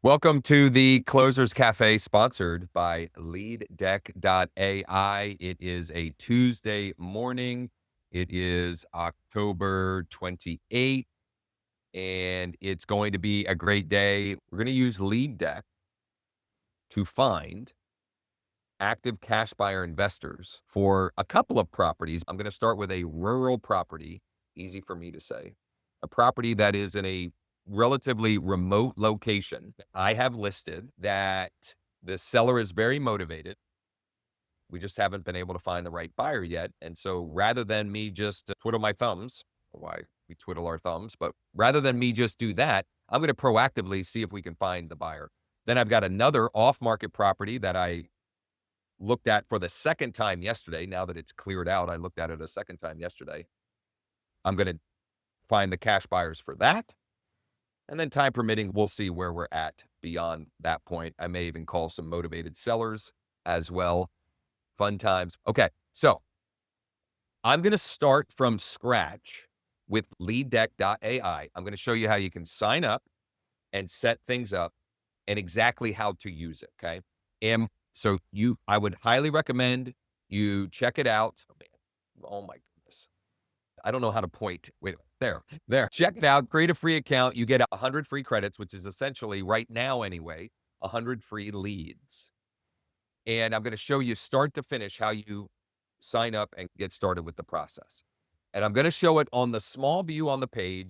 Welcome to the Closers Cafe, sponsored by LeadDeck.ai. It is a Tuesday morning. It is October 28th, and it's going to be a great day. We're going to use LeadDeck to find active cash buyer investors for a couple of properties. I'm going to start with a rural property, easy for me to say, a property that is in a relatively remote location. I have listed that the seller is very motivated. We just haven't been able to find the right buyer yet. And so rather than me just twiddle my thumbs, why we twiddle our thumbs, but rather than me just do that, I'm going to proactively see if we can find the buyer. Then I've got another off market property that I looked at for the second time yesterday. Now that it's cleared out, I looked at it a second time yesterday. I'm going to find the cash buyers for that. And then time permitting, we'll see where we're at beyond that point. I may even call some motivated sellers as well. Fun times. Okay. So I'm going to start from scratch with LeadDeck.ai. I'm going to show you how you can sign up and set things up and exactly how to use it. Okay. And so I would highly recommend you check it out. Oh, man. Oh my goodness. I don't know how to point. Wait, there. Check it out. Create a free account. You get 100 free credits, which is essentially right now anyway, 100 free leads. And I'm going to show you start to finish how you sign up and get started with the process. And I'm going to show it on the small view on the page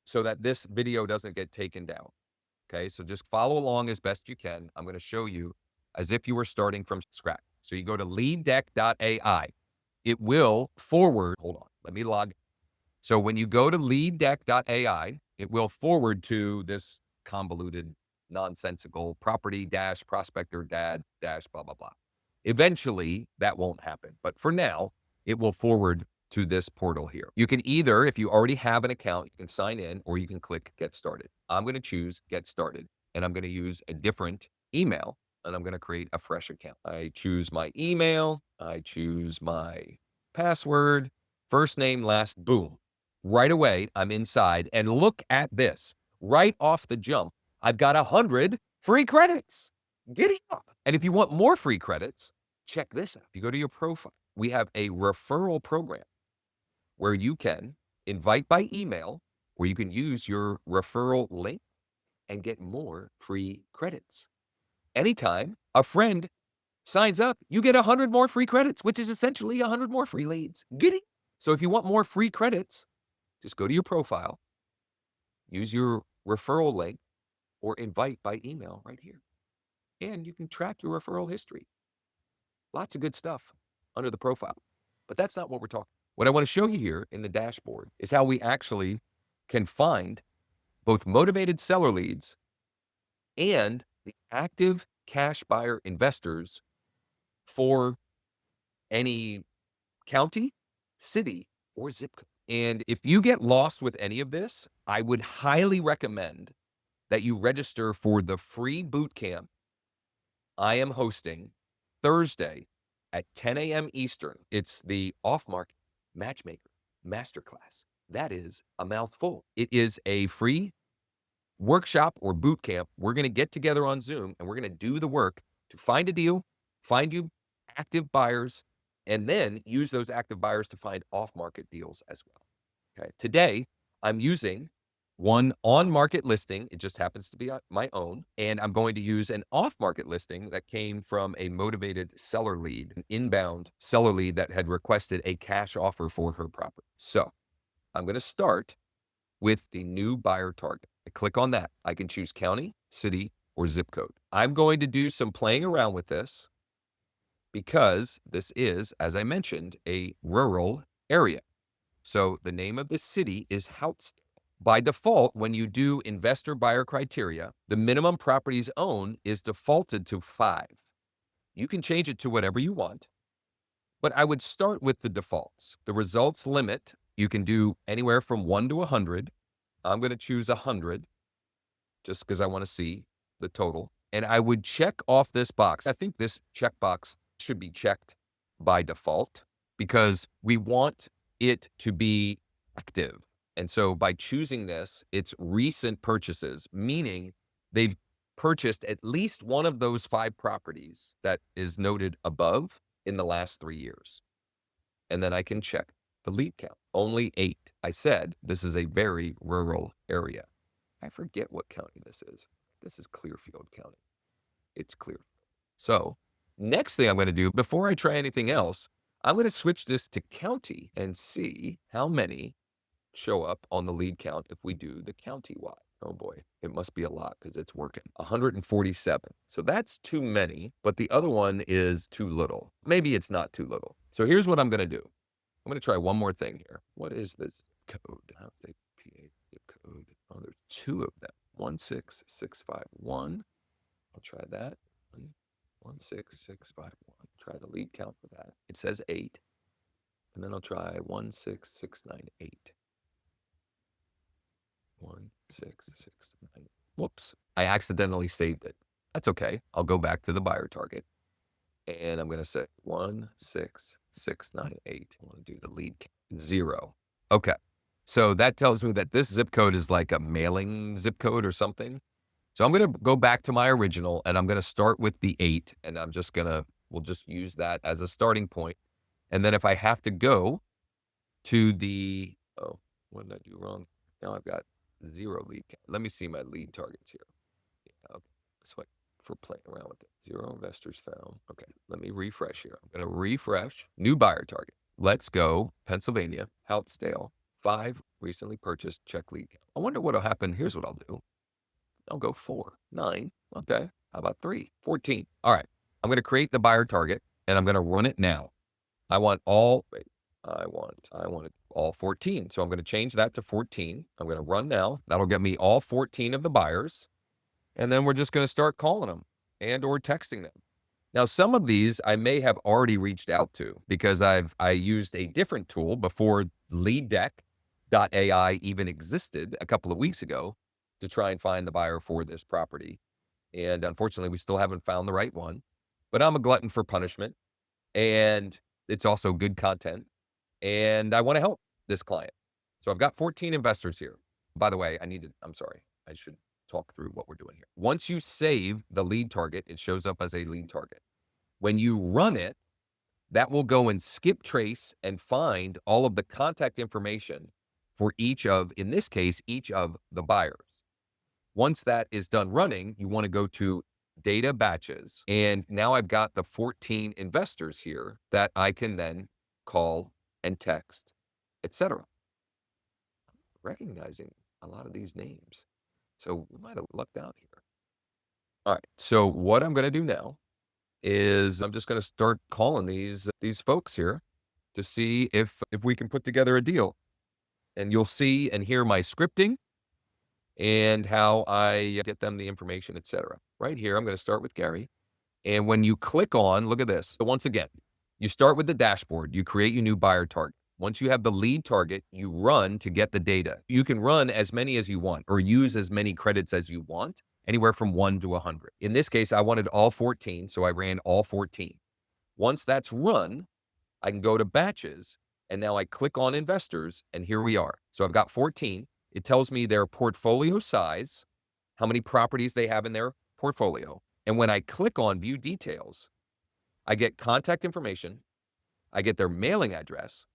so that this video doesn't get taken down. Okay, so just follow along as best you can. I'm going to show you as if you were starting from scratch. So you go to LeadDeck.ai. It will forward, hold on, let me log. So when you go to LeadDeck.ai, it will forward to this convoluted, nonsensical property dash prospector dad dash blah, blah, blah. Eventually, that won't happen. But for now, it will forward to this portal here. You can either, if you already have an account, you can sign in or you can click Get Started. I'm going to choose Get Started and I'm going to use a different email and I'm going to create a fresh account. I choose my email. I choose my password, first name, last, boom. Right away, I'm inside and look at this. Right off the jump, I've got 100 free credits. Giddy up. And if you want more free credits, check this out. If you go to your profile, we have a referral program where you can invite by email, where you can use your referral link and get more free credits. Anytime a friend signs up, you get 100 more free credits, which is essentially 100 more free leads. Giddy. So if you want more free credits, just go to your profile, use your referral link, or invite by email right here. And you can track your referral history. Lots of good stuff under the profile. But that's not what we're talking. What I want to show you here in the dashboard is how we actually can find both motivated seller leads and the active cash buyer investors for any county, city, or zip code. And if you get lost with any of this, I would highly recommend that you register for the free boot camp I am hosting Thursday at 10 a.m. Eastern. It's the off-market matchmaker masterclass. That is a mouthful. It is a free workshop or boot camp. We're going to get together on Zoom and we're going to do the work to find a deal, find you active buyers, and then use those active buyers to find off-market deals as well. Okay. Today, I'm using one on-market listing. It just happens to be my own. And I'm going to use an off-market listing that came from a motivated seller lead, an inbound seller lead that had requested a cash offer for her property. So I'm going to start with the new buyer target. I click on that. I can choose county, city, or zip code. I'm going to do some playing around with this because this is, as I mentioned, a rural area. So the name of the city is Houtzdale. By default, when you do investor buyer criteria, the minimum properties owned is defaulted to 5. You can change it to whatever you want, but I would start with the defaults. The results limit, you can do anywhere from 1 to 100. I'm going to choose 100 just because I want to see the total. And I would check off this box. I think this checkbox should be checked by default because we want it to be active. And so by choosing this, it's recent purchases, meaning they've purchased at least one of those 5 properties that is noted above in the last 3 years. And then I can check the lead count. Only 8. I said this is a very rural area. I forget what county this is. This is Clearfield County. It's Clearfield. So next thing I'm going to do before I try anything else, I'm going to switch this to county and see how many show up on the lead count if we do the county-wide. Oh boy, it must be a lot because it's working. 147. So that's too many, but the other one is too little. Maybe it's not too little. So here's what I'm going to do. I'm going to try one more thing here. What is this code? How's the PA zip code? Oh, there's 2 of them. 16651. I'll try that. 16651. Try the lead count for that. It says 8. And then I'll try 16698. 16698. Whoops. I accidentally saved it. That's okay. I'll go back to the buyer target. And I'm going to say 16698. I want to do the lead count. 0. Okay. So that tells me that this zip code is like a mailing zip code or something. So I'm going to go back to my original and I'm going to start with the 8. And I'm just going to, we'll just use that as a starting point. And then if I have to go to the, oh, what did I do wrong? Now I've got 0 lead count. Let me see my lead targets here. Yeah, okay. So for playing around with it. 0 investors found. Okay, let me refresh here. I'm going to refresh. New buyer target. Let's go Pennsylvania, Houtzdale. 5 recently purchased, check lead count. I wonder what'll happen. Here's what I'll do. I'll go 4, 9. Okay. How about 3, 14? All right. I'm going to create the buyer target and I'm going to run it now. I want all, wait, I want it all 14. So I'm going to change that to 14. I'm going to run now. That'll get me all 14 of the buyers. And then we're just going to start calling them and or texting them. Now, some of these I may have already reached out to because I used a different tool before LeadDeck.ai even existed a couple of weeks ago to try and find the buyer for this property. And unfortunately, we still haven't found the right one. But I'm a glutton for punishment. And it's also good content. And I want to help this client. So I've got 14 investors here. By the way, I'm sorry, I should talk through what we're doing here. Once you save the lead target, it shows up as a lead target. When you run it, that will go and skip trace and find all of the contact information for each of, in this case, each of the buyers. Once that is done running, you want to go to data batches. And now I've got the 14 investors here that I can then call and text, etc. Recognizing a lot of these names. So we might have lucked out here. All right. So what I'm going to do now is I'm just going to start calling these folks here to see if we can put together a deal. And you'll see and hear my scripting and how I get them the information, etc. Right here, I'm going to start with Gary. And when you click on, look at this. So once again, you start with the dashboard. You create your new buyer target. Once you have the lead target, you run to get the data. You can run as many as you want or use as many credits as you want, anywhere from 1 to 100. In this case, I wanted all 14, so I ran all 14. Once that's run, I can go to batches, and now I click on investors, and here we are. So I've got 14. It tells me their portfolio size, how many properties they have in their portfolio. And when I click on view details, I get contact information, I get their mailing address,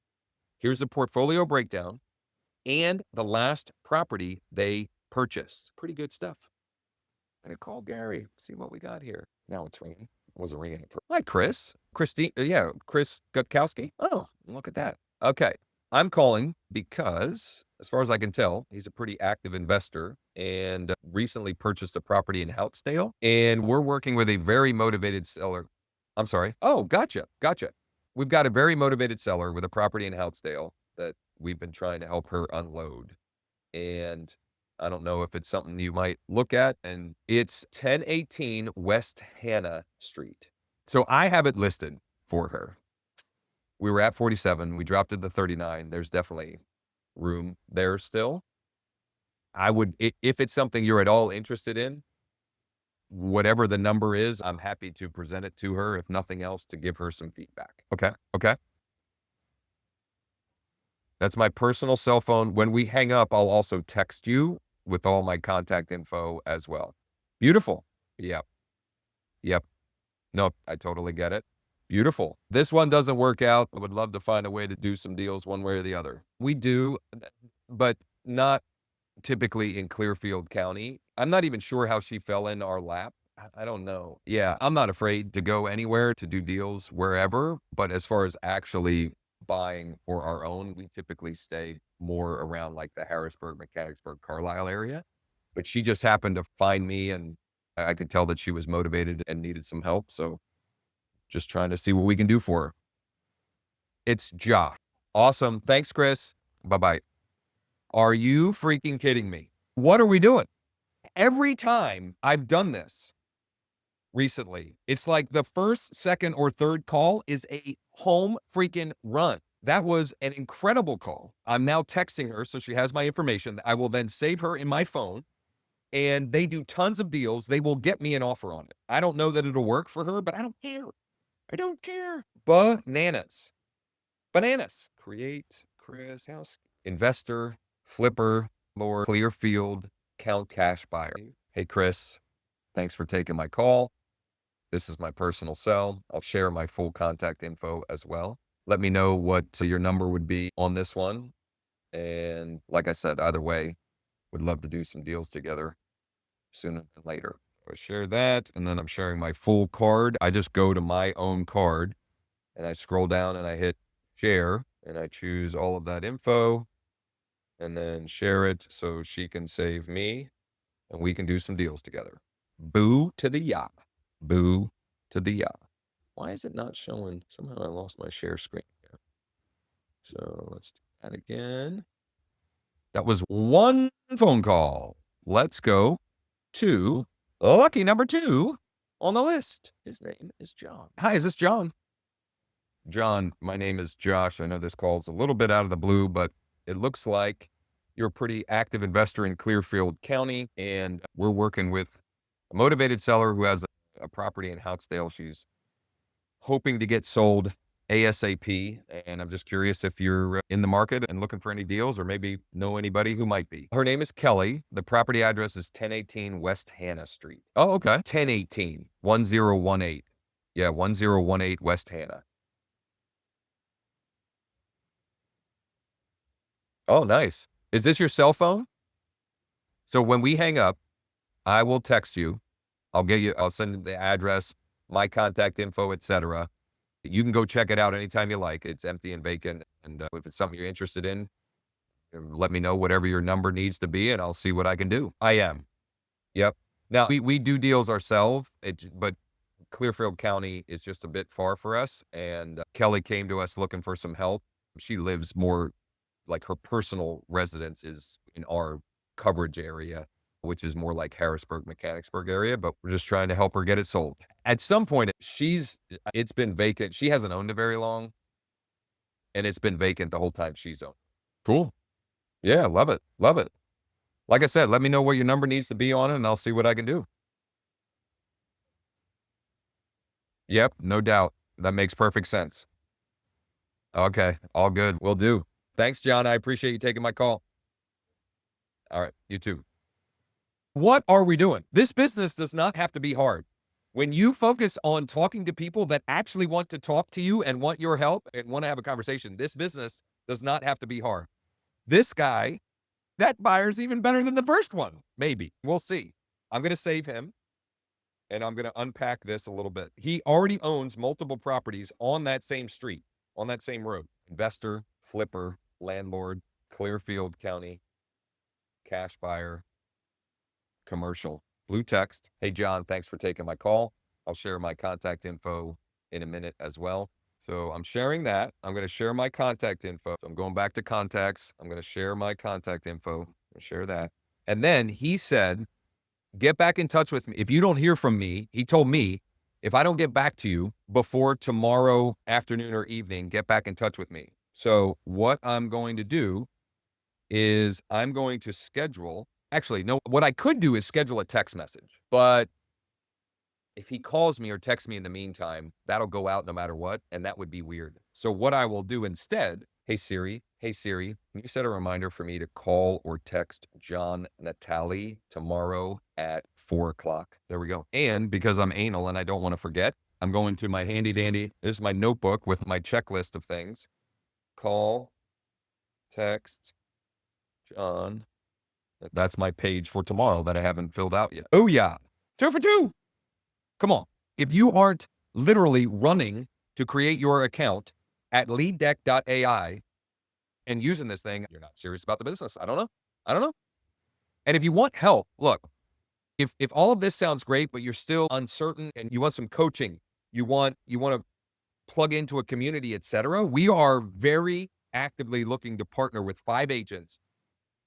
here's the portfolio breakdown, and the last property they purchased. Pretty good stuff. I'm gonna call Gary, see what we got here. Now it's ringing. It wasn't ringing at first. Hi, Chris. Christine, yeah, Chris Gutkowski. Oh, look at that. Okay. I'm calling because, as far as I can tell, he's a pretty active investor and recently purchased a property in Houtzdale. And we're working with a very motivated seller. I'm sorry. Oh, gotcha. Gotcha. We've got a very motivated seller with a property in Houtzdale that we've been trying to help her unload. And I don't know if it's something you might look at. And it's 1018 West Hannah Street. So I have it listed for her. We were at 47. We dropped it to 39. There's definitely room there still. I would, if it's something you're at all interested in, whatever the number is, I'm happy to present it to her, if nothing else, to give her some feedback. Okay. Okay. That's my personal cell phone. When we hang up, I'll also text you with all my contact info as well. Beautiful. Yep. Yep. No, I totally get it. Beautiful. This one doesn't work out. I would love to find a way to do some deals one way or the other. We do, but not typically in Clearfield County. I'm not even sure how she fell in our lap. I don't know. Yeah, I'm not afraid to go anywhere to do deals wherever, but as far as actually buying for our own, we typically stay more around like the Harrisburg, Mechanicsburg, Carlisle area. But she just happened to find me and I could tell that she was motivated and needed some help. So just trying to see what we can do for her. It's Josh. Awesome. Thanks, Chris. Bye bye. Are you freaking kidding me? What are we doing? Every time I've done this recently, it's like the first, second, or third call is a home freaking run. That was an incredible call. I'm now texting her, so she has my information. I will then save her in my phone, and they do tons of deals. They will get me an offer on it. I don't know that it'll work for her, but I don't care. I don't care. Bananas. Bananas. Create, Chris House, investor, flipper, Lord, Clearfield, Count Cash Buyer. Hey, Chris, thanks for taking my call. This is my personal cell. I'll share my full contact info as well. Let me know what your number would be on this one. And like I said, either way, would love to do some deals together sooner than later. I'll share that. And then I'm sharing my full card. I just go to my own card and I scroll down and I hit share and I choose all of that info and then share it so she can save me and we can do some deals together. Boo to the ya. Boo to the ya. Why is it not showing? Somehow I lost my share screen here. So let's do that again. That was one phone call. Let's go to lucky number 2 on the list. His name is John. Hi, is this John? John, my name is Josh. I know this call's a little bit out of the blue, but it looks like you're a pretty active investor in Clearfield County, and we're working with a motivated seller who has a property in Houtsdale. She's hoping to get sold ASAP, and I'm just curious if you're in the market and looking for any deals or maybe know anybody who might be. Her name is Kelly. The property address is 1018 West Hannah Street. Oh, okay. 1018, 1018. Yeah, 1018 West Hannah. Oh, nice. Is this your cell phone? So when we hang up, I will text you. I'll send the address, my contact info, etc. You can go check it out anytime you like. It's empty and vacant. And if it's something you're interested in, let me know whatever your number needs to be and I'll see what I can do. I am. Yep. Now we do deals ourselves, but Clearfield County is just a bit far for us. And Kelly came to us looking for some help. She lives more like her personal residence is in our coverage area, which is more like Harrisburg, Mechanicsburg area, but we're just trying to help her get it sold. At some point, it's been vacant. She hasn't owned it very long, and it's been vacant the whole time she's owned. Cool. Yeah, love it. Love it. Like I said, let me know what your number needs to be on it, and I'll see what I can do. Yep, no doubt. That makes perfect sense. Okay, all good. Will do. Thanks, John. I appreciate you taking my call. All right, you too. What are we doing? This business does not have to be hard. When you focus on talking to people that actually want to talk to you and want your help and want to have a conversation, this business does not have to be hard. This guy, that buyer's even better than the first one. Maybe. We'll see. I'm going to save him and I'm going to unpack this a little bit. He already owns multiple properties on that same street, on that same road. Investor, flipper, landlord, Clearfield County, cash buyer, commercial, blue text. Hey, John, thanks for taking my call. I'll share my contact info in a minute as well. So I'm sharing that. I'm going to share my contact info. So I'm going back to contacts. I'm going to share my contact info. Share that. And then he said, get back in touch with me. If you don't hear from me, he told me, if I don't get back to you before tomorrow afternoon or evening, get back in touch with me. So what I'm going to do is I'm going to actually, no, what I could do is schedule a text message, but if he calls me or texts me in the meantime, that'll go out no matter what, and that would be weird. So what I will do instead, hey Siri, can you set a reminder for me to call or text John Natali tomorrow at 4 o'clock. There we go. And because I'm anal and I don't want to forget, I'm going to my handy dandy. This is my notebook with my checklist of things. Call, text, John. That's my page for tomorrow that I haven't filled out yet. Oh yeah. 2 for 2. Come on. If you aren't literally running to create your account at LeadDeck.ai and using this thing, you're not serious about the business. I don't know. I don't know. And if you want help, look, if all of this sounds great, but you're still uncertain and you want some coaching, you want to plug into a community, etc., we are very actively looking to partner with 5 agents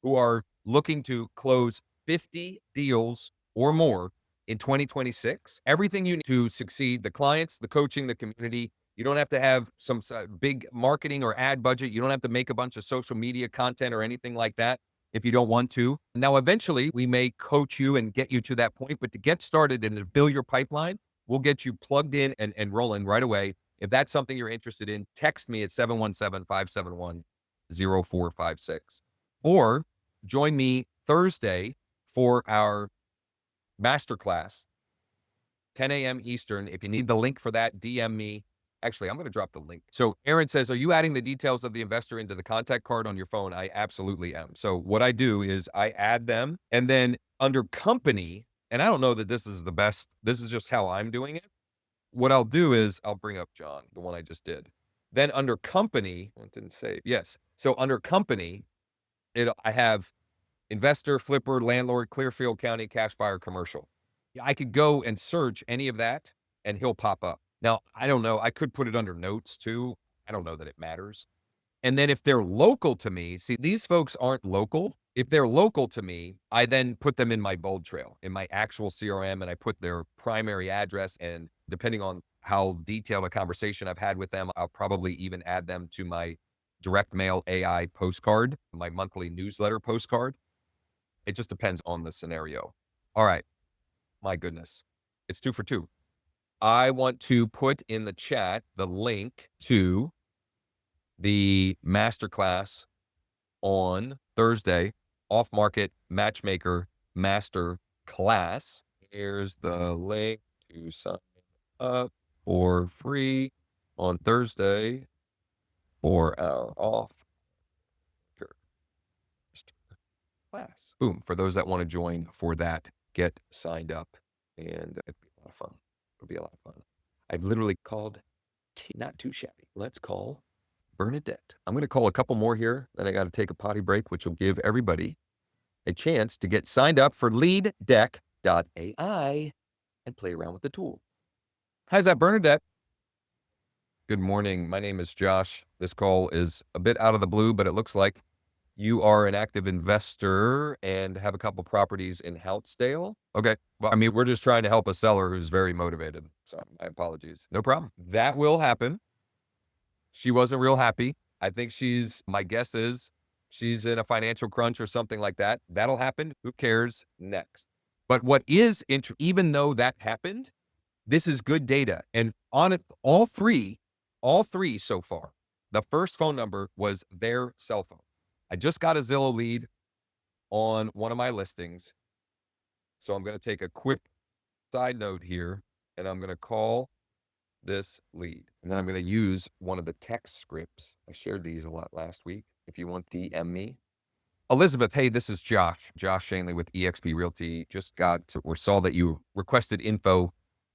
who are looking to close 50 deals or more in 2026. Everything you need to succeed, the clients, the coaching, the community. You don't have to have some big marketing or ad budget. You don't have to make a bunch of social media content or anything like that if you don't want to. Now, eventually, we may coach you and get you to that point, but to get started and to build your pipeline, we'll get you plugged in and rolling right away. If that's something you're interested in, text me at 717-571-0456 or join me Thursday for our masterclass, 10 a.m. Eastern. If you need the link for that, DM me. Actually, I'm going to drop the link. So Aaron says, are you adding the details of the investor into the contact card on your phone? I absolutely am. So what I do is I add them, and then under company, and I don't know that this is the best. This is just how I'm doing it. What I'll do is I'll bring up John, the one I just did. Then under company, well, it didn't say, yes. So under company, I have investor, flipper, landlord, Clearfield County, cash buyer, commercial. I could go and search any of that and he'll pop up. Now, I don't know. I could put it under notes too. I don't know that it matters. And then if they're local to me, see, these folks aren't local. If they're local to me, I then put them in my bold trail, in my actual CRM, and I put their primary address. And depending on how detailed a conversation I've had with them, I'll probably even add them to my direct mail AI postcard, my monthly newsletter postcard. It just depends on the scenario. All right. My goodness. It's 2 for 2. I want to put in the chat the link to the masterclass on Thursday, off market matchmaker master class. Here's the link to sign up for free on Thursday for our off class. Boom. For those that want to join for that, get signed up and it'd be a lot of fun. It'll be a lot of fun. I've literally called, not too shabby. Let's call Bernadette. I'm going to call a couple more here. Then I got to take a potty break, which will give everybody a chance to get signed up for LeadDeck.ai and play around with the tool. How's that, Bernadette? Good morning. My name is Josh. This call is a bit out of the blue, but it looks like you are an active investor and have a couple properties in Houtzdale. Okay. Well, I mean, we're just trying to help a seller who's very motivated. So my apologies. No problem. That will happen. She wasn't real happy. I think my guess is she's in a financial crunch or something like that. That'll happen. Who cares? Next. But what is even though that happened, this is good data. And on it, all three so far, the first phone number was their cell phone. I just got a Zillow lead on one of my listings. So I'm going to take a quick side note here and I'm going to call this lead. And then I'm going to use one of the text scripts. I shared these a lot last week. If you want, DM me. Elizabeth, hey, this is Josh Shanley with eXp Realty. Just saw that you requested info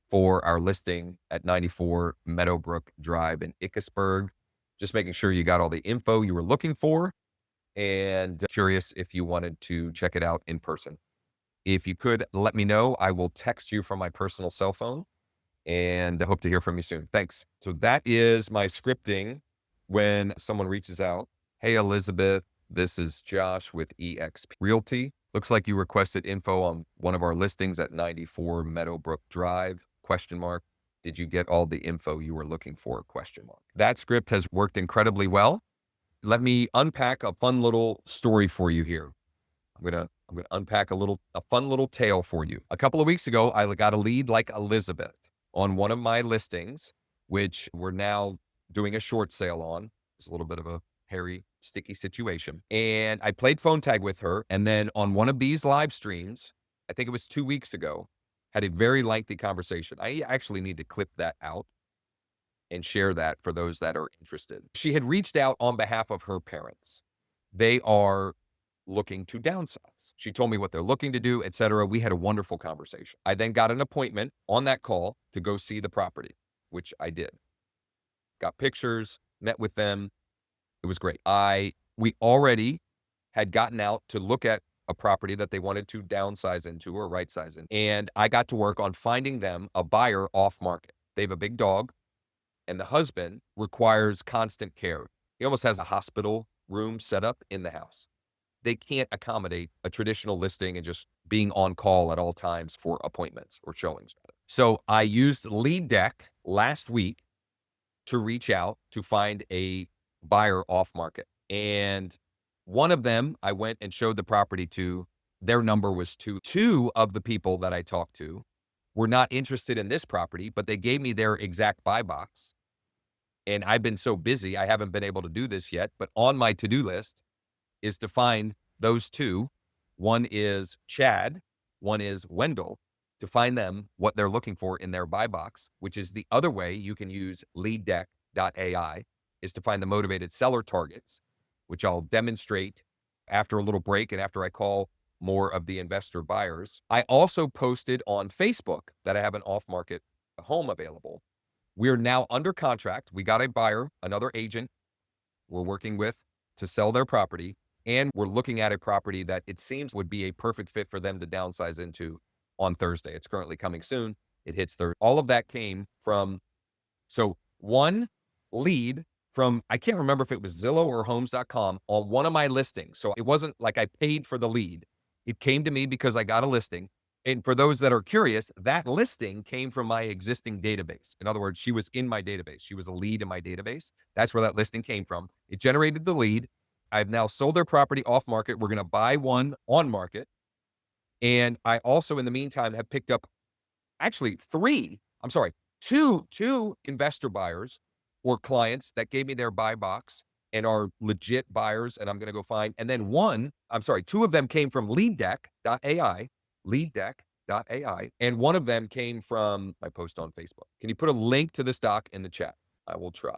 for our listing at 94 Meadowbrook Drive in Ickesburg. Just making sure you got all the info you were looking for. And curious if you wanted to check it out in person. If you could let me know, I will text you from my personal cell phone and I hope to hear from you soon. Thanks. So that is my scripting when someone reaches out. Hey, Elizabeth, this is Josh with eXp Realty. Looks like you requested info on one of our listings at 94 Meadowbrook Drive, ? Did you get all the info you were looking for, ? That script has worked incredibly well. Let me unpack a fun little story for you here. I'm gonna unpack a fun little tale for you. A couple of weeks ago, I got a lead like Elizabeth on one of my listings, which we're now doing a short sale on. It's a little bit of a hairy, sticky situation. And I played phone tag with her. And then on one of these live streams, I think it was 2 weeks ago, had a very lengthy conversation. I actually need to clip that out and share that for those that are interested. She had reached out on behalf of her parents. They are looking to downsize. She told me what they're looking to do, etc. We had a wonderful conversation. I then got an appointment on that call to go see the property, which I did. Got pictures, met with them. It was great. We already had gotten out to look at a property that they wanted to downsize into or right size in. And I got to work on finding them a buyer off market. They have a big dog, and the husband requires constant care. He almost has a hospital room set up in the house. They can't accommodate a traditional listing and just being on call at all times for appointments or showings. So I used LeadDeck last week to reach out to find a buyer off market. And one of them I went and showed the property to. Their number was two. Two of the people that I talked to were not interested in this property, but they gave me their exact buy box. And I've been so busy, I haven't been able to do this yet. But on my to do list is to find those two. One is Chad, one is Wendell, to find them what they're looking for in their buy box, which is the other way you can use LeadDeck.ai, is to find the motivated seller targets, which I'll demonstrate after a little break and after I call more of the investor buyers. I also posted on Facebook that I have an off-market home available. We're now under contract. We got a buyer, another agent we're working with to sell their property. And we're looking at a property that it seems would be a perfect fit for them to downsize into on Thursday. It's currently coming soon. It hits Thursday. All of that came from, so one lead from, I can't remember if it was Zillow or homes.com on one of my listings. So it wasn't like I paid for the lead. It came to me because I got a listing. And for those that are curious, that listing came from my existing database. In other words, she was in my database. She was a lead in my database. That's where that listing came from. It generated the lead. I've now sold their property off market. We're going to buy one on market. And I also, in the meantime, have picked up actually two investor buyers or clients that gave me their buy box and are legit buyers. And I'm going to go find, and then two of them came from LeadDeck.ai, and one of them came from my post on Facebook. Can you put a link to this doc in the chat? I will try.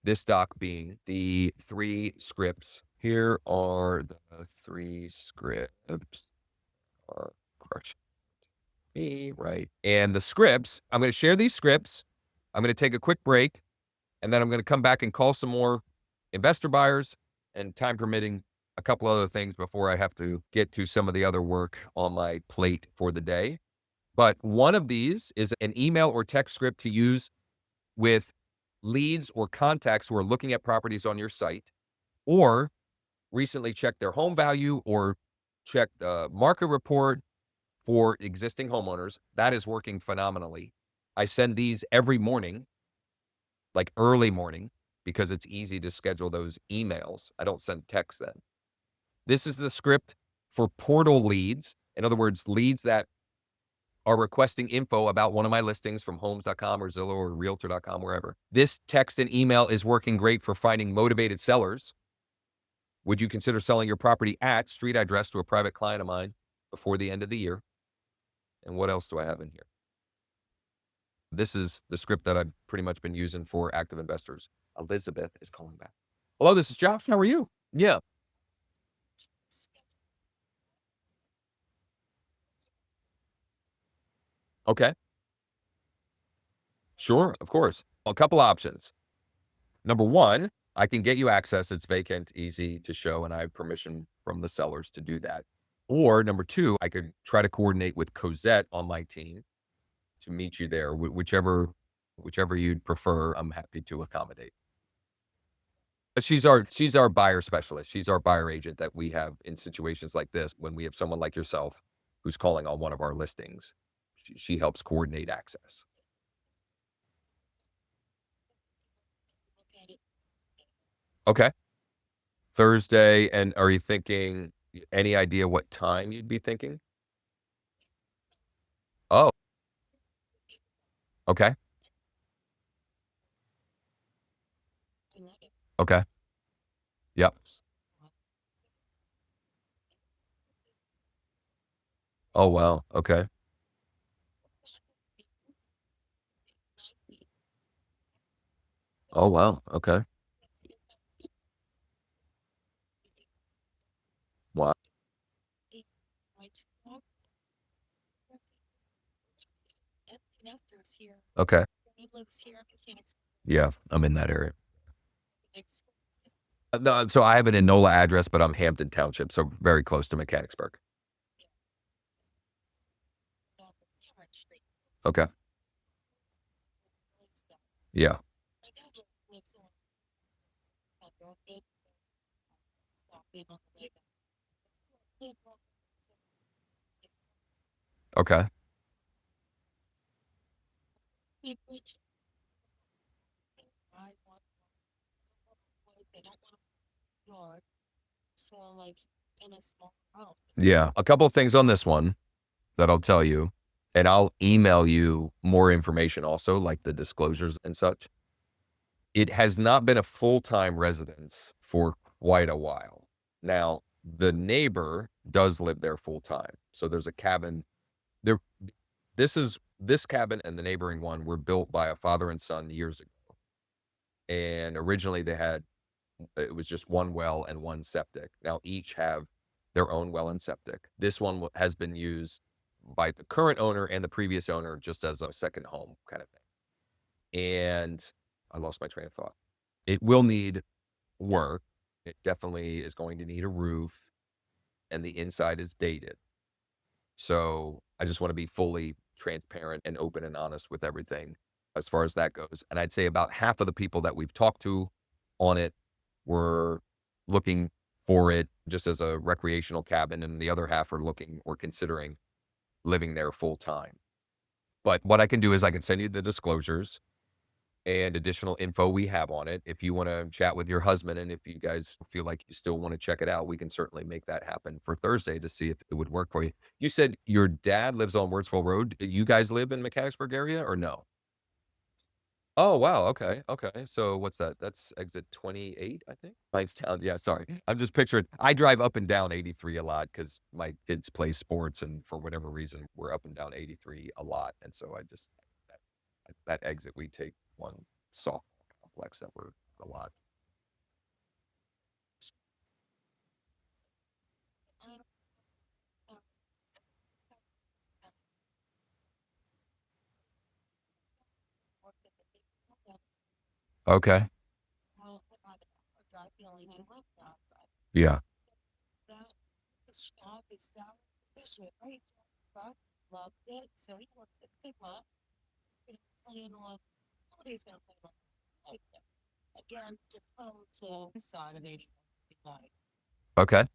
This doc being the 3 scripts. Here are the 3 scripts. Are crushing me, right? And the scripts, I'm going to share these scripts. I'm going to take a quick break, and then I'm going to come back and call some more investor buyers and, time permitting, a couple other things before I have to get to some of the other work on my plate for the day. But one of these is an email or text script to use with leads or contacts who are looking at properties on your site, or recently checked their home value or checked the market report for existing homeowners. That is working phenomenally. I send these every morning, like early morning, because it's easy to schedule those emails. I don't send texts then. This is the script for portal leads. In other words, leads that are requesting info about one of my listings from homes.com or Zillow or realtor.com, wherever. This text and email is working great for finding motivated sellers. Would you consider selling your property at street address to a private client of mine before the end of the year? And what else do I have in here? This is the script that I've pretty much been using for active investors. Elizabeth is calling back. Hello, this is Josh. How are you? Yeah. Okay. Sure. Of course. A couple options. Number one, I can get you access. It's vacant, easy to show, and I have permission from the sellers to do that. Or number two, I could try to coordinate with Cosette on my team to meet you there. Whichever you'd prefer, I'm happy to accommodate. She's our buyer specialist. She's our buyer agent that we have in situations like this when we have someone like yourself who's calling on one of our listings. She helps coordinate access. Okay. Thursday, and are you thinking any idea what time you'd be thinking? Oh, okay. Okay. Yep. Oh, wow. Okay. Oh, wow. Okay. Wow. Okay. Yeah, I'm in that area. No, so I have an Enola address, but I'm Hampton Township, so very close to Mechanicsburg. Okay. Yeah. Okay. Yeah. A couple of things on this one that I'll tell you, and I'll email you more information also, like the disclosures and such. It has not been a full-time residence for quite a while. Now, the neighbor does live there full-time. So there's a cabin there. This cabin and the neighboring one were built by a father and son years ago. And originally they had it was just one well and one septic. Now each have their own well and septic. This one has been used by the current owner and the previous owner just as a second home kind of thing. And I lost my train of thought. It will need work. It definitely is going to need a roof, and the inside is dated. So I just want to be fully transparent and open and honest with everything as far as that goes. And I'd say about half of the people that we've talked to on it were looking for it just as a recreational cabin, and the other half are looking or considering living there full time. But what I can do is I can send you the disclosures and additional info we have on it. If you want to chat with your husband and if you guys feel like you still want to check it out, we can certainly make that happen for Thursday to see if it would work for you. You said your dad lives on Wurtsville Road. You guys live in Mechanicsburg area or no? Oh, wow. Okay. Okay. So what's that? That's exit 28, I think. Town. Yeah. Sorry. I'm just picturing, I drive up and down 83 a lot because my kids play sports. And for whatever reason, we're up and down 83 a lot. And so I just, that exit, we take one soft complex that we're a lot. Okay. Yeah. Okay.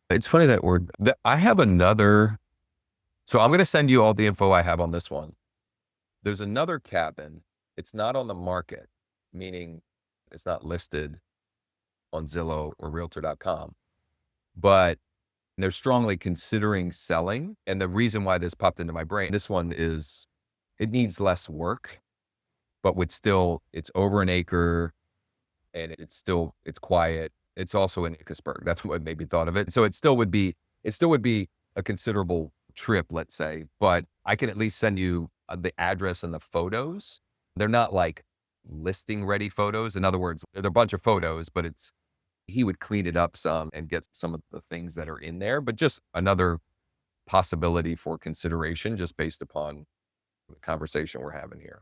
It's funny that I have another. So I'm going to send you all the info I have on this one. There's another cabin. It's not on the market, meaning it's not listed on Zillow or Realtor.com, but they're strongly considering selling. And the reason why this popped into my brain, this one is, it needs less work, but it's over an acre and it's quiet. It's also in Ickersburg. That's what made me thought of it. So it still would be a considerable trip, let's say, but I can at least send you the address and the photos. They're not like listing ready photos. In other words, they're a bunch of photos, but he would clean it up some and get some of the things that are in there, but just another possibility for consideration just based upon the conversation we're having here.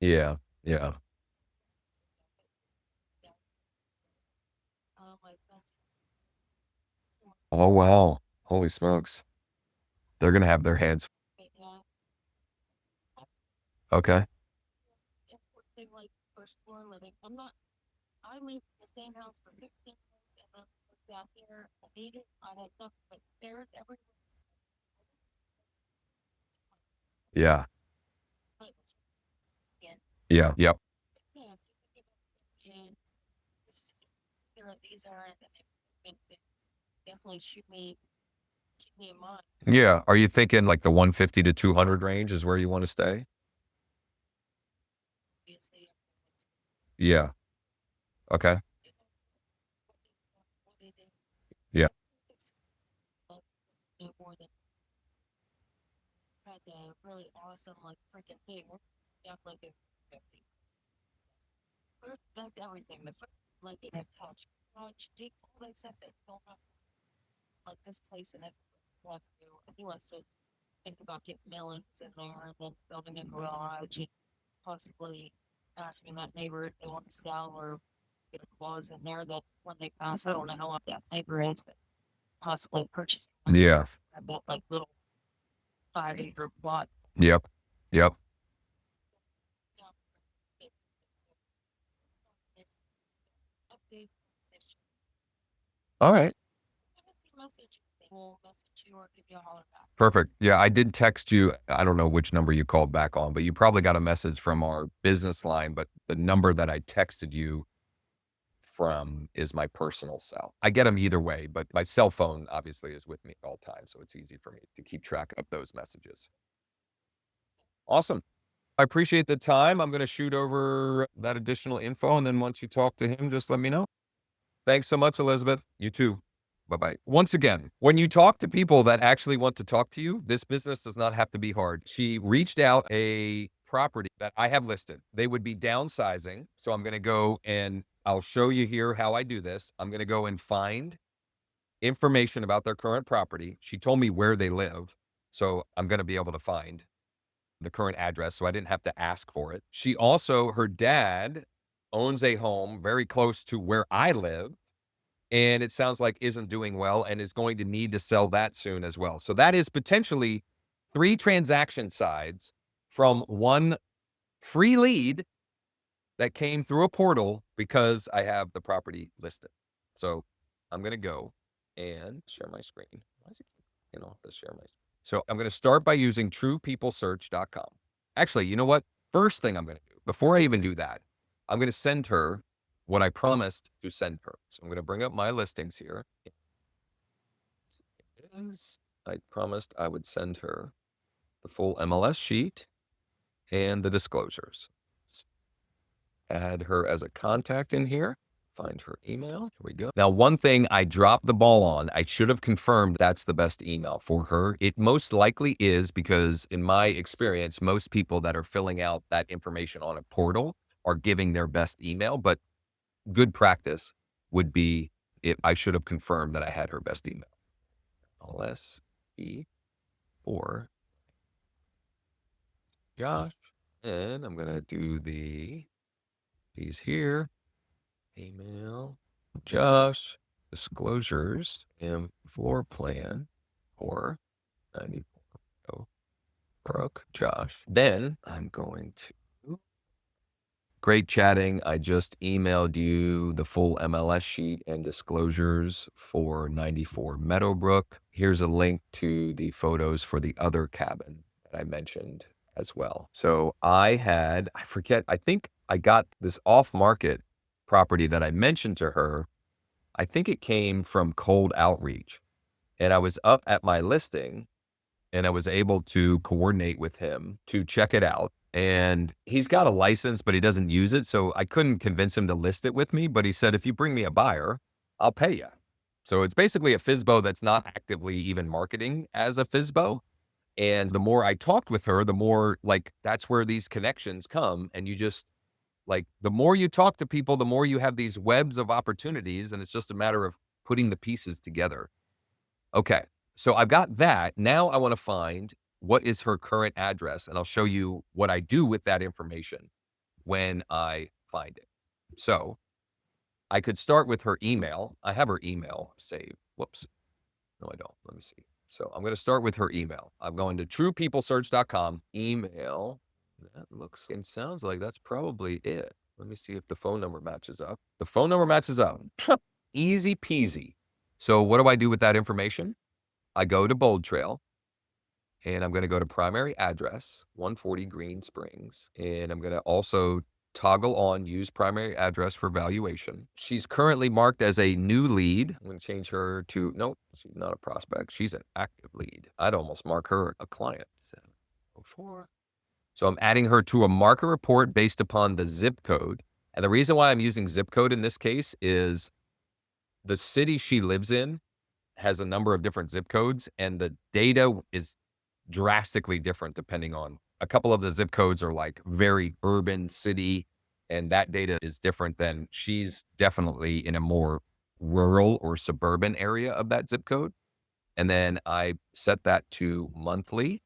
Yeah. Yeah. Oh, wow. Holy smokes. They're gonna have their hands. Okay. Yeah. Yeah. Yep. Yeah. Are you thinking like the 150 to 200 range is where you want to stay? Yeah. Okay. Yeah. Yeah. Yep. Yep. All right. Perfect. Yeah, I did text you. I don't know which number you called back on, but you probably got a message from our business line, but the number that I texted you from is my personal cell. I get them either way, but my cell phone obviously is with me at all times, so it's easy for me to keep track of those messages. Awesome. I appreciate the time. I'm going to shoot over that additional info, and then once you talk to him, just let me know. Thanks so much, Elizabeth. You too. Bye bye. Once again, when you talk to people that actually want to talk to you, this business does not have to be hard. She reached out a property that I have listed. They would be downsizing. So I'm going to go and I'll show you here how I do this. I'm going to go and find information about their current property. She told me where they live. So I'm going to be able to find the current address. So I didn't have to ask for it. She also, her dad owns a home very close to where I live and it sounds like isn't doing well and is going to need to sell that soon as well. So that is potentially 3 transaction sides from 1 free lead that came through a portal because I have the property listed. So I'm gonna go and share my screen. Why is it off the share my screen? So I'm gonna start by using truepeoplesearch.com. Actually, you know what? First thing I'm gonna do, before I even do that, I'm gonna send her what I promised to send her. So I'm gonna bring up my listings here. Is I promised I would send her the full MLS sheet and the disclosures. Add her as a contact in here. Find her email. Here we go. Now, one thing I dropped the ball on, I should have confirmed that's the best email for her. It most likely is because in my experience, most people that are filling out that information on a portal are giving their best email, but good practice would be if I should have confirmed that I had her best email. LSE or Josh. And I'm going to do these here. Email Josh, disclosures, and floor plan for 94 Brooke, Josh. Then I'm going to great chatting. I just emailed you the full MLS sheet and disclosures for 94 Meadowbrook. Here's a link to the photos for the other cabin that I mentioned as well. So I forget, I think I got this off market property that I mentioned to her. I think it came from cold outreach and I was up at my listing and I was able to coordinate with him to check it out. And he's got a license, but he doesn't use it. So I couldn't convince him to list it with me. But he said, if you bring me a buyer, I'll pay you. So it's basically a FSBO that's not actively even marketing as a FSBO. And the more I talked with her, the more like that's where these connections come. And you just like the more you talk to people, the more you have these webs of opportunities. And it's just a matter of putting the pieces together. Okay. So I've got that. Now I want to find what is her current address, and I'll show you what I do with that information when I find it. So I could start with her email. I have her email saved. Whoops. No, I don't. Let me see. So I'm going to start with her email. I'm going to truepeoplesearch.com email. That looks and sounds like that's probably it. Let me see if the phone number matches up. The phone number matches up. Easy peasy. So what do I do with that information? I go to Bold Trail and I'm going to go to primary address, 140 Green Springs. And I'm going to also toggle on use primary address for valuation. She's currently marked as a new lead. I'm going to change her to, nope, she's not a prospect. She's an active lead. I'd almost mark her a client. 704. So I'm adding her to a marker report based upon the zip code. And the reason why I'm using zip code in this case is the city she lives in has a number of different zip codes, and the data is drastically different depending on a couple of the zip codes are like very urban city, and that data is different than she's definitely in a more rural or suburban area of that zip code. And then I set that to monthly.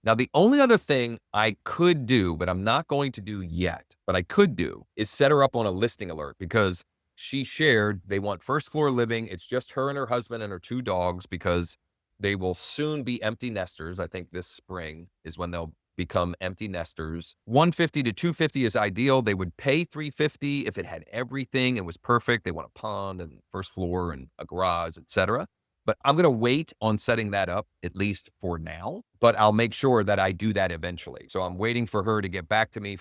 Now, the only other thing I could do, but I'm not going to do yet, but I could do is set her up on a listing alert because she shared they want first floor living. It's just her and her husband and her 2 dogs because they will soon be empty nesters. I think this spring is when they'll become empty nesters. 150 to 250 is ideal. They would pay 350 if it had everything and was perfect. They want a pond and first floor and a garage, etc. But I'm going to wait on setting that up, at least for now, but I'll make sure that I do that eventually. So I'm waiting for her to get back to me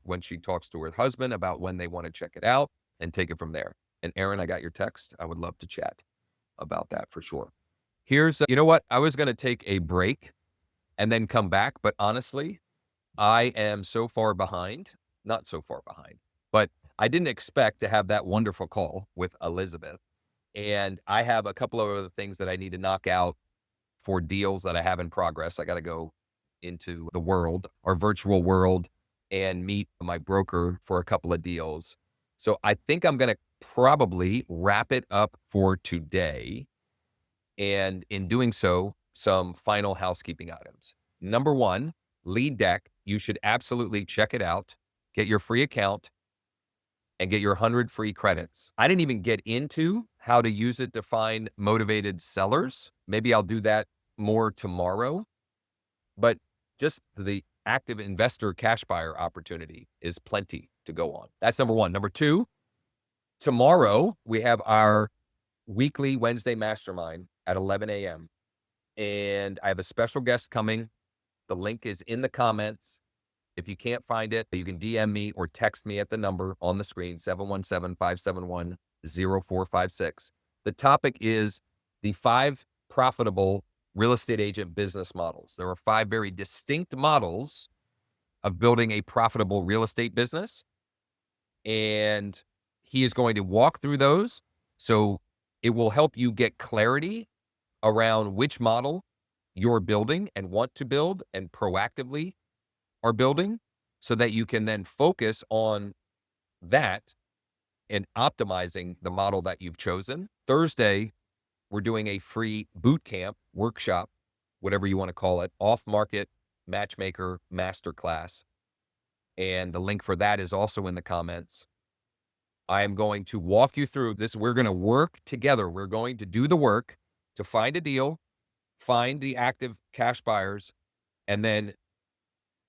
when she talks to her husband about when they want to check it out and take it from there. And Aaron, I got your text. I would love to chat about that for sure. You know what? I was going to take a break and then come back, but honestly, I am so far behind, not so far behind, but I didn't expect to have that wonderful call with Elizabeth. And I have a couple of other things that I need to knock out for deals that I have in progress. I got to go into the world, our virtual world, and meet my broker for a couple of deals. So I think I'm going to probably wrap it up for today. And in doing so, some final housekeeping items. Number one, Lead Deck. You should absolutely check it out. Get your free account and get your 100 free credits. I didn't even get into how to use it to find motivated sellers. Maybe I'll do that more tomorrow, but just the active investor cash buyer opportunity is plenty to go on. That's number one. Number two, tomorrow we have our weekly Wednesday mastermind at 11 a.m. And I have a special guest coming. The link is in the comments. If you can't find it, you can DM me or text me at the number on the screen, 717-571-0456. The topic is the 5 profitable real estate agent business models. There are 5 very distinct models of building a profitable real estate business. And he is going to walk through those. So it will help you get clarity around which model you're building and want to build and proactively are building so that you can then focus on that and optimizing the model that you've chosen. Thursday, we're doing a free boot camp, workshop, whatever you want to call it, off-market matchmaker masterclass. And the link for that is also in the comments. I am going to walk you through this. We're going to work together. We're going to do the work to find a deal, find the active cash buyers, and then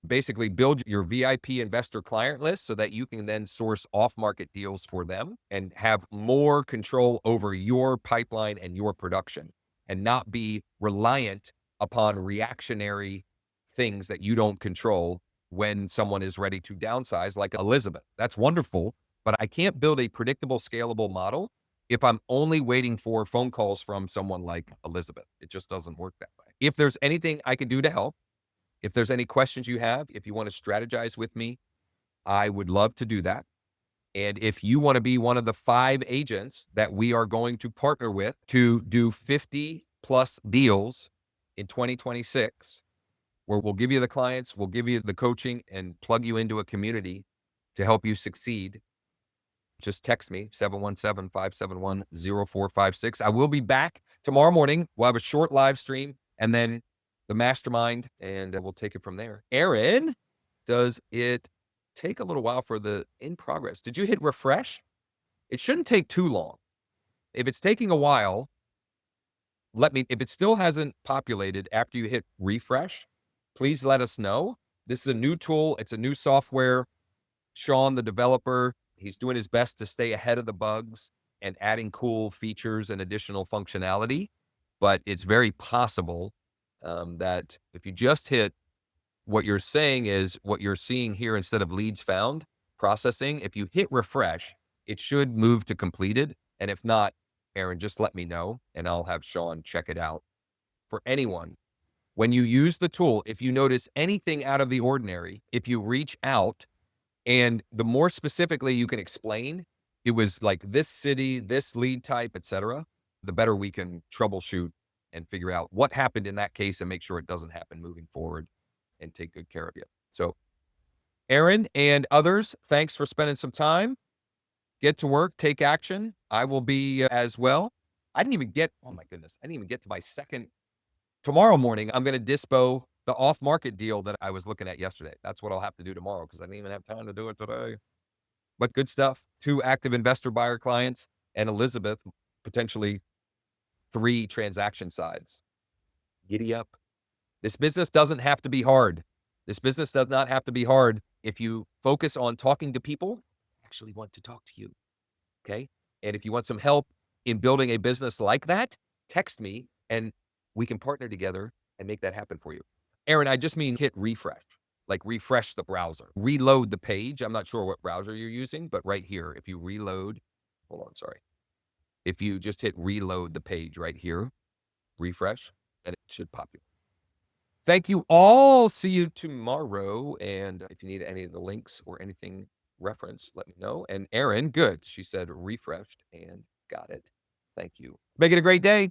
basically build your VIP investor client list so that you can then source off-market deals for them and have more control over your pipeline and your production and not be reliant upon reactionary things that you don't control when someone is ready to downsize like Elizabeth. That's wonderful, but I can't build a predictable, scalable model if I'm only waiting for phone calls from someone like Elizabeth. It just doesn't work that way. If there's anything I can do to help, if there's any questions you have, if you want to strategize with me, I would love to do that. And if you want to be one of the 5 agents that we are going to partner with to do 50 plus deals in 2026, where we'll give you the clients, we'll give you the coaching and plug you into a community to help you succeed, just text me, 717-571-0456. I will be back tomorrow morning. We'll have a short live stream and then the mastermind, and we'll take it from there. Aaron, does it take a little while for the in progress? Did you hit refresh? It shouldn't take too long. If it's taking a while, if it still hasn't populated after you hit refresh, please let us know. This is a new tool. It's a new software. Sean, the developer, he's doing his best to stay ahead of the bugs and adding cool features and additional functionality. But it's very possible that if you just hit what you're saying is what you're seeing here instead of leads found processing, if you hit refresh, it should move to completed. And if not, Aaron, just let me know and I'll have Sean check it out. For anyone, when you use the tool, if you notice anything out of the ordinary, if you reach out And the more specifically you can explain, it was like this city, this lead type, etc., the better we can troubleshoot and figure out what happened in that case and make sure it doesn't happen moving forward and take good care of you. So, Aaron and others, thanks for spending some time. Get to work, take action. I will be as well. I didn't even get, oh my goodness, I didn't even get to my second. Tomorrow morning, I'm going to dispo the off market deal that I was looking at yesterday. That's what I'll have to do tomorrow because I didn't even have time to do it today. But good stuff. 2 active investor buyer clients and Elizabeth, potentially 3 transaction sides. Giddy up. This business doesn't have to be hard. This business does not have to be hard if you focus on talking to people who actually want to talk to you. Okay. And if you want some help in building a business like that, text me and we can partner together and make that happen for you. Aaron, I just mean hit refresh, like refresh the browser, reload the page. I'm not sure what browser you're using, but right here, if you reload, hold on, sorry. If you just hit reload the page right here, refresh, and it should pop you. Thank you all. See you tomorrow. And if you need any of the links or anything referenced, let me know. And Erin, good. She said refreshed and got it. Thank you. Make it a great day.